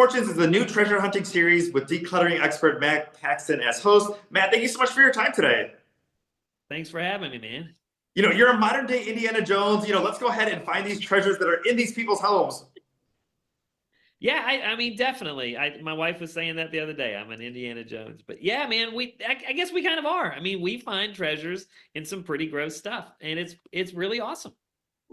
Fortunes is the new treasure hunting series with decluttering expert Matt Paxton as host. Matt, thank you so much for your time today. Thanks for having me, man. You're a modern day Indiana Jones. Let's go ahead and find these treasures that are in these people's homes. Yeah, I mean, definitely. My wife was saying that the other day. I'm an Indiana Jones, but yeah, man, I guess we kind of are. I mean, we find treasures in some pretty gross stuff, and it's really awesome.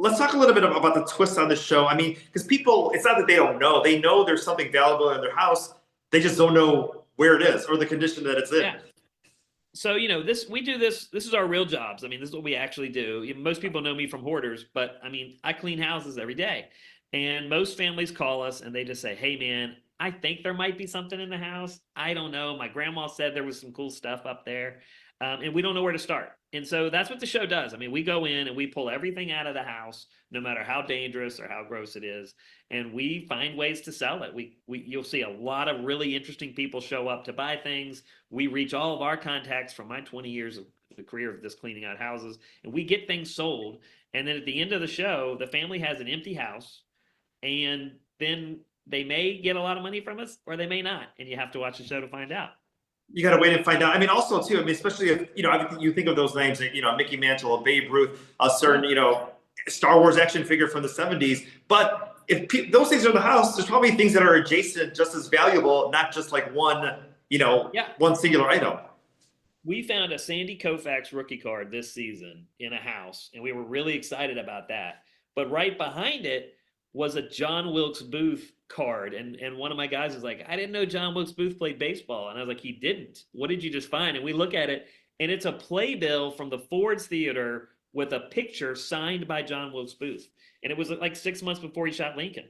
Let's talk a little bit about the twist on the show. I mean, because people, it's not that they don't know. They know there's something valuable in their house. They just don't know where it is or the condition that it's in. Yeah. So this we do this. This is our real jobs. I mean, this is what we actually do. Most people know me from hoarders, but I mean, I clean houses every day, and most families call us and they just say, "Hey, man, I think there might be something in the house. I don't know. My grandma said there was some cool stuff up there, and we don't know where to start." And so that's what the show does. I mean, we go in and we pull everything out of the house, no matter how dangerous or how gross it is, and we find ways to sell it. You'll see a lot of really interesting people show up to buy things. We reach all of our contacts from my 20 years of the career of this cleaning out houses, and we get things sold. And then at the end of the show, the family has an empty house, and then they may get a lot of money from us or they may not. And you have to watch the show to find out. You got to wait and find out. I mean, also too. I mean, especially if you think of those names, like, Mickey Mantle, a Babe Ruth, a certain Star Wars action figure from the '70s. But if those things are in the house, there's probably things that are adjacent, just as valuable, not just like one, Yeah. one singular item. We found a Sandy Koufax rookie card this season in a house, and we were really excited about that. But right behind it was a John Wilkes Booth card. And one of my guys was like, "I didn't know John Wilkes Booth played baseball." And I was like, "He didn't. What did you just find?" And we look at it, and it's a playbill from the Ford's Theater with a picture signed by John Wilkes Booth. And it was like 6 months before he shot Lincoln.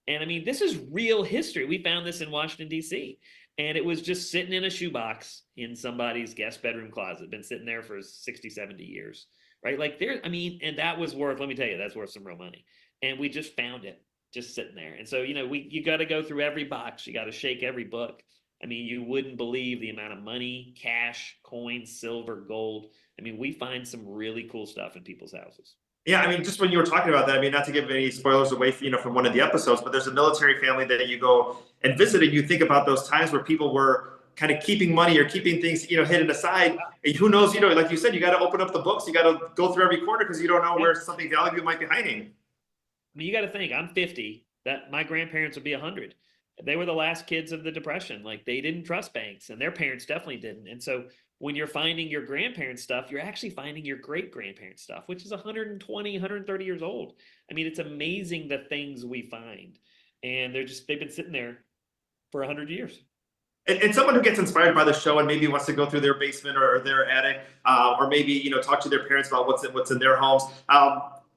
And I mean, this is real history. We found this in Washington, D.C. And it was just sitting in a shoebox in somebody's guest bedroom closet, been sitting there for 60, 70 years, right? Like and that was worth, let me tell you, that's worth some real money. And we just found it just sitting there. And so, you got to go through every box. You got to shake every book. I mean, you wouldn't believe the amount of money, cash, coins, silver, gold. I mean, we find some really cool stuff in people's houses. Yeah, I mean, just when you were talking about that, I mean, not to give any spoilers away, from one of the episodes, but there's a military family that you go and visit, and you think about those times where people were kind of keeping money or keeping things, hidden aside. And who knows, like you said, you got to open up the books, you got to go through every corner because you don't know where something valuable might be hiding. I mean, you got to think, I'm 50, that my grandparents would be 100. They were the last kids of the Depression. Like, they didn't trust banks, and their parents definitely didn't. And so when you're finding your grandparents' stuff, you're actually finding your great-grandparents' stuff, which is 120, 130 years old. I mean, it's amazing the things we find. And they've been sitting there for 100 years. And someone who gets inspired by the show and maybe wants to go through their basement or their attic, or maybe, talk to their parents about what's in their homes.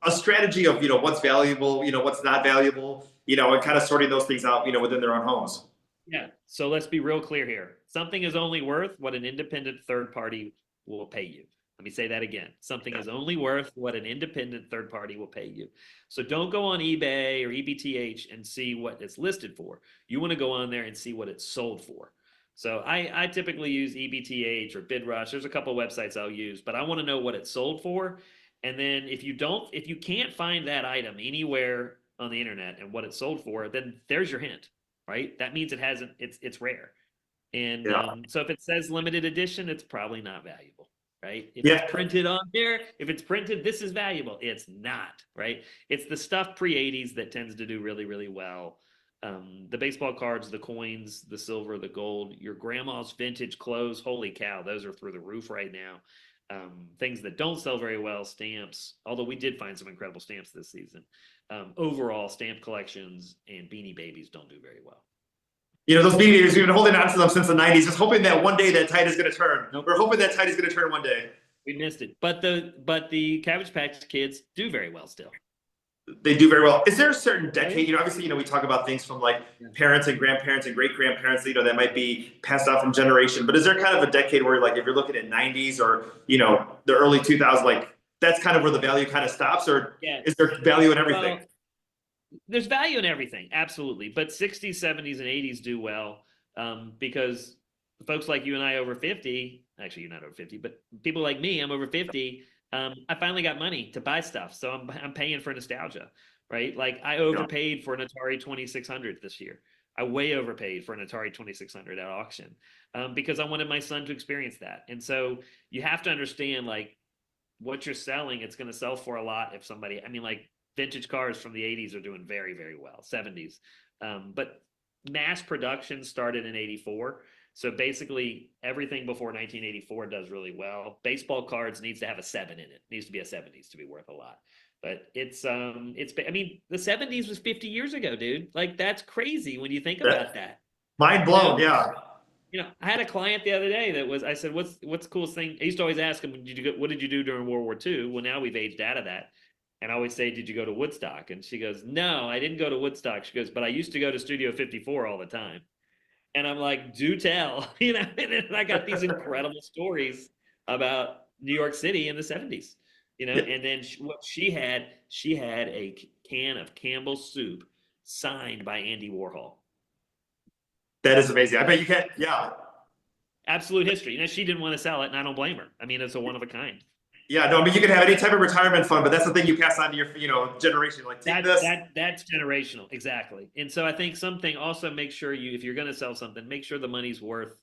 A strategy of, what's valuable, what's not valuable, and kind of sorting those things out, within their own homes. Yeah. So let's be real clear here. Something is only worth what an independent third party will pay you. Let me say that again. Something is only worth what an independent third party will pay you. So don't go on eBay or EBTH and see what it's listed for. You want to go on there and see what it's sold for. So I typically use EBTH or BidRush. There's a couple of websites I'll use, but I want to know what it's sold for. And then if you can't find that item anywhere on the internet and what it's sold for, then there's your hint, right? That means it's rare. And so if it says limited edition, it's probably not valuable, right? If it's printed on there, if it's printed, this is valuable. It's not, right? It's the stuff pre-'80s that tends to do really, really well. The baseball cards, the coins, the silver, the gold, your grandma's vintage clothes, holy cow, those are through the roof right now. Things that don't sell very well, stamps, although we did find some incredible stamps this season. Overall, stamp collections and Beanie Babies don't do very well. Those Beanie Babies, we've been holding on to them since the '90s, just hoping that one day that tide is going to turn. Nope. We're hoping that tide is going to turn one day. We missed it. But the Cabbage Patch Kids do very well still. They do very well. Is there a certain decade? Obviously, we talk about things from like parents and grandparents and great grandparents, that might be passed on from generation. But is there kind of a decade where, like, if you're looking at '90s or the early 2000s, like that's kind of where the value kind of stops, or is there value in everything? Well, there's value in everything, absolutely. But 60s, 70s, and 80s do well because folks like you and I over 50. Actually, you're not over 50, but people like me, I'm over 50. I finally got money to buy stuff, so I'm paying for nostalgia, right? Like I overpaid for an Atari 2600 this year. I way overpaid for an Atari 2600 at auction because I wanted my son to experience that. And so you have to understand like what you're selling, it's going to sell for a lot if somebody, I mean, like vintage cars from the 80s are doing very, very well, 70s. But mass production started in 84. So basically, everything before 1984 does really well. Baseball cards needs to have a 7 in it. Needs to be a 70s to be worth a lot. But it's I mean, the 70s was 50 years ago, dude. Like that's crazy when you think about that. Mind You blown, know? yeah. You know, I had a client the other day that was, I said, what's the coolest thing? I used to always ask him, what did you do during World War II? Well, now we've aged out of that. And I always say, did you go to Woodstock? And she goes, no, I didn't go to Woodstock. She goes, but I used to go to Studio 54 all the time. And I'm like, do tell, you know, and then I got these incredible stories about New York City in the 70s, you know, Yeah, and then what she had a can of Campbell's soup signed by Andy Warhol. that is amazing. I bet you can't, yeah. Absolute history. You know, she didn't want to sell it, and I don't blame her. I mean, it's a one of a kind. Yeah, no, I mean, you can have any type of retirement fund, but that's the thing you pass on to your, generation. Like, take this. That's generational, exactly. And so I think something also make sure if you're going to sell something, make sure the money's worth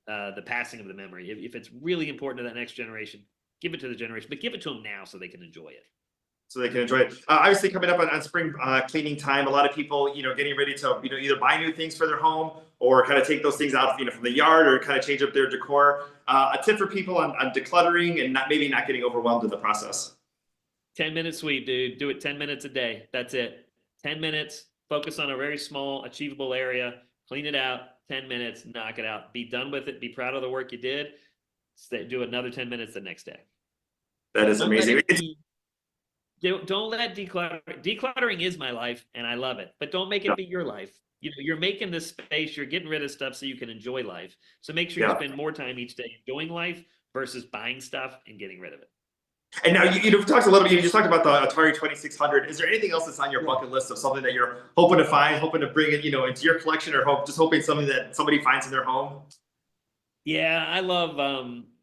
the passing of the memory. If it's really important to that next generation, give it to the generation, but give it to them now so they can enjoy it. So they can enjoy it. Obviously, coming up on spring cleaning time, a lot of people, getting ready to, either buy new things for their home or kind of take those things out, from the yard or kind of change up their decor. A tip for people on decluttering and maybe not getting overwhelmed in the process. 10-minute sweep, dude. Do it 10 minutes a day. That's it. 10 minutes. Focus on a very small, achievable area. Clean it out. 10 minutes. Knock it out. Be done with it. Be proud of the work you did. Do another 10 minutes the next day. That is amazing. Don't let decluttering is my life and I love it, but don't make it be your life. You're making this space, you're getting rid of stuff so you can enjoy life. So make sure you spend more time each day enjoying life versus buying stuff and getting rid of it. And now you talked a little bit, you just talked about the Atari 2600. Is there anything else that's on your bucket list of something that you're hoping to find, hoping to bring it, into your collection, or just hoping something that somebody finds in their home? Yeah, I love,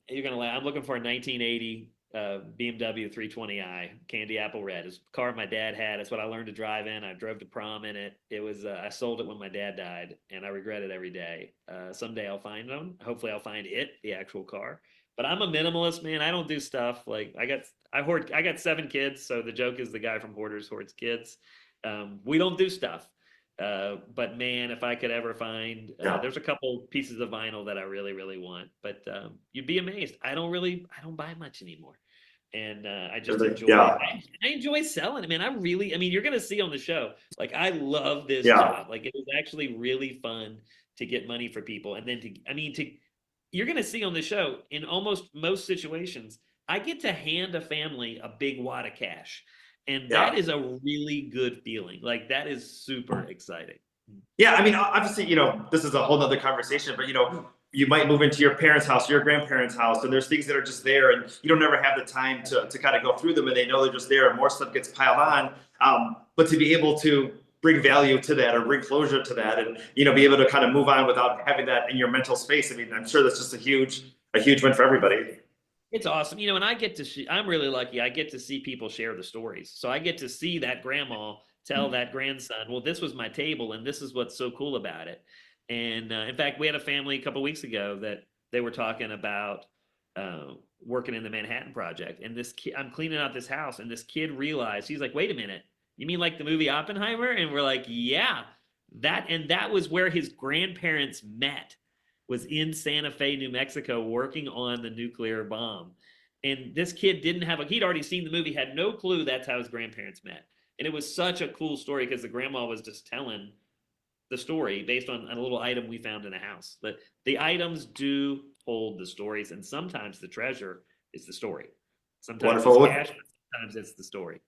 you're going to laugh. I'm looking for a 1980 BMW 320i candy apple red. It's a car my dad had. It's what I learned to drive in. I drove to prom in it. It was I sold it when my dad died, and I regret it every day. Someday I'll find them. Hopefully I'll find the actual car. But I'm a minimalist, man. I don't do stuff like I got 7 kids, so the joke is the guy from Hoarders hoards kids. We don't do stuff. But man, if I could ever find, there's a couple pieces of vinyl that I really, really want, but you'd be amazed. I don't buy much anymore. And I just enjoy I enjoy selling it, man. I mean, you're going to see on the show, like, I love this job. Like, it is actually really fun to get money for people. And then you're going to see on the show, in almost most situations, I get to hand a family a big wad of cash. And that is a really good feeling. Like, that is super exciting. Yeah, I mean, obviously, this is a whole nother conversation, but you might move into your parents' house, your grandparents' house, and there's things that are just there, and you don't never have the time to kind of go through them, and they know they're just there, and more stuff gets piled on. But to be able to bring value to that or bring closure to that, and be able to kind of move on without having that in your mental space, I mean, I'm sure that's just a huge win for everybody. It's awesome. And I get to I'm really lucky. I get to see people share the stories. So I get to see that grandma tell that grandson, well, this was my table and this is what's so cool about it. And in fact, we had a family a couple of weeks ago that they were talking about working in the Manhattan Project. And this kid, I'm cleaning out this house, and this kid realized, he's like, wait a minute, you mean like the movie Oppenheimer? And we're like, yeah, that was where his grandparents met. Was in Santa Fe, New Mexico, working on the nuclear bomb. And this kid he'd already seen the movie, had no clue that's how his grandparents met. And it was such a cool story because the grandma was just telling the story based on a little item we found in a house. But the items do hold the stories, and sometimes the treasure is the story. Sometimes it's cash, but sometimes it's the story.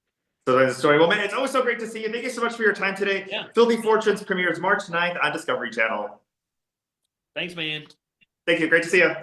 So that's the story. Well, man, it's always so great to see you. Thank you so much for your time today. Yeah. Filthy Fortunes premieres March 9th on Discovery Channel. Thanks, man. Thank you. Great to see you.